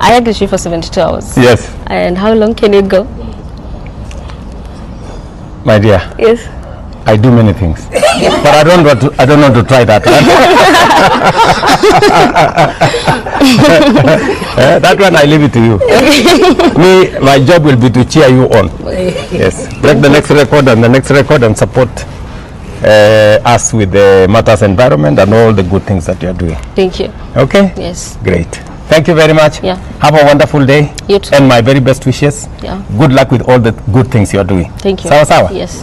I had the shift for 72 hours. Yes. And how long can it go? My dear. Yes. I do many things, but I don't want to try that. That one I leave it to you. Me, my job will be to cheer you on. Yes, break the next record and the next record and support us with the matters environment and all the good things that you are doing. Thank you. Okay? Yes. Great. Thank you very much. Yeah. Have a wonderful day. You too. And my very best wishes. Yeah. Good luck with all the good things you are doing. Thank you. Sawa sawa. Yes.